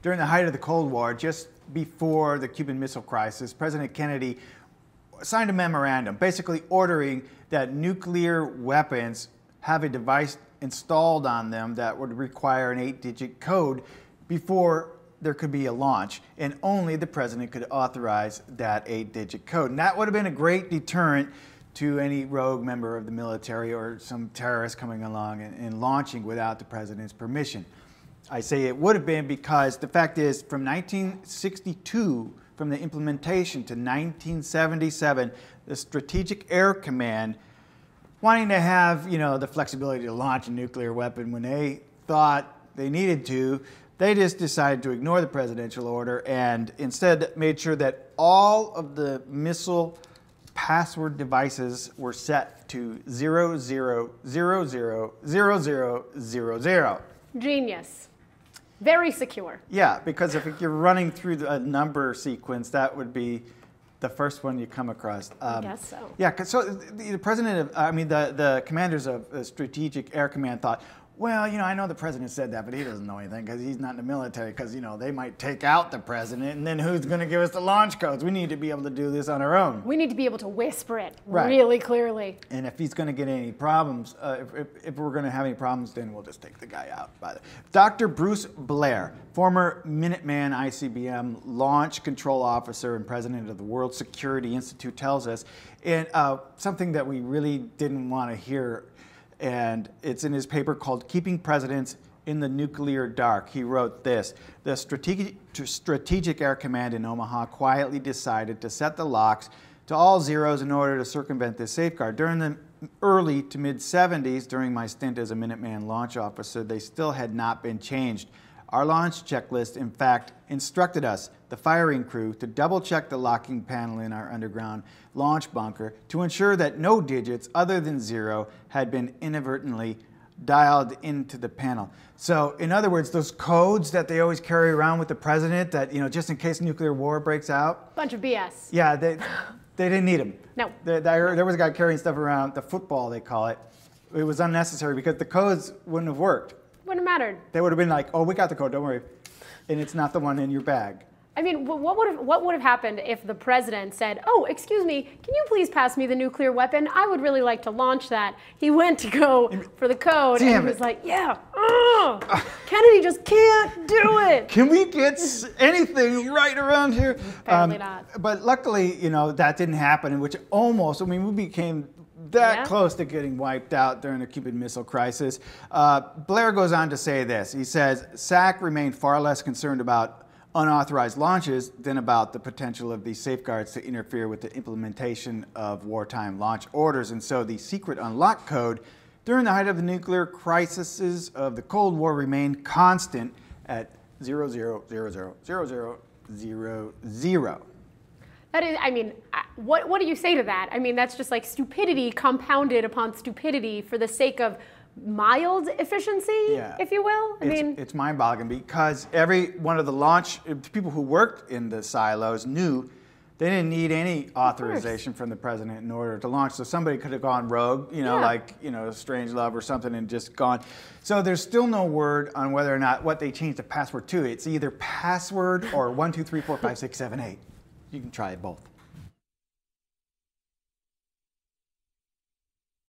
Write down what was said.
during the height of the Cold War, just before the Cuban Missile Crisis, President Kennedy signed a memorandum basically ordering that nuclear weapons have a device installed on them that would require an 8-digit code before there could be a launch, and only the president could authorize that 8-digit code. And that would have been a great deterrent to any rogue member of the military or some terrorist coming along and launching without the president's permission. I say it would have been because the fact is, from 1962, from the implementation to 1977, the Strategic Air Command, wanting to have, the flexibility to launch a nuclear weapon when they thought they needed to, they just decided to ignore the presidential order and instead made sure that all of the missile password devices were set to 00000000. Genius. Very secure. Yeah, because if you're running through a number sequence, that would be the first one you come across. I guess so. Yeah, so the president of, the commanders of the Strategic Air Command thought, well, I know the president said that, but he doesn't know anything because he's not in the military because, they might take out the president and then who's going to give us the launch codes? We need to be able to do this on our own. We need to be able to whisper it really clearly. And if he's going to get any problems, if we're going to have any problems, then we'll just take the guy out. Dr. Bruce Blair, former Minuteman ICBM launch control officer and president of the World Security Institute, tells us, and something that we really didn't want to hear, and it's in his paper called Keeping Presidents in the Nuclear Dark. He wrote this: the Strategic Air Command in Omaha quietly decided to set the locks to all zeros in order to circumvent this safeguard. During the early to mid-70s, during my stint as a Minuteman launch officer, they still had not been changed. Our launch checklist, in fact, instructed us, the firing crew, to double-check the locking panel in our underground launch bunker to ensure that no digits other than 0 had been inadvertently dialed into the panel. So, in other words, those codes that they always carry around with the president that, just in case nuclear war breaks out. Bunch of BS. Yeah, they didn't need them. No. There was a guy carrying stuff around, the football they call it. It was unnecessary because the codes wouldn't have worked. Wouldn't have mattered. They would have been like, oh, we got the code, don't worry. And it's not the one in your bag. I mean, what would have happened if the president said, oh, excuse me, can you please pass me the nuclear weapon? I would really like to launch that. He went to go for the code and he was like, yeah, Kennedy just can't do it. Can we get anything right around here? Apparently not. But luckily, that didn't happen, which almost, we became that close to getting wiped out during the Cuban Missile Crisis. Blair goes on to say this. He says, SAC remained far less concerned about unauthorized launches than about the potential of these safeguards to interfere with the implementation of wartime launch orders. And so the secret unlock code during the height of the nuclear crises of the Cold War remained constant at 00000000. That is, what do you say to that? That's just like stupidity compounded upon stupidity for the sake of mild efficiency, if you will. It's mind-boggling because every one of the people who worked in the silos knew they didn't need any authorization from the president in order to launch. So somebody could have gone rogue, like Strangelove or something, and just gone. So there's still no word on whether or not what they changed the password to. It's either password or 1 2 3 4 5 6 7 8. You can try it both.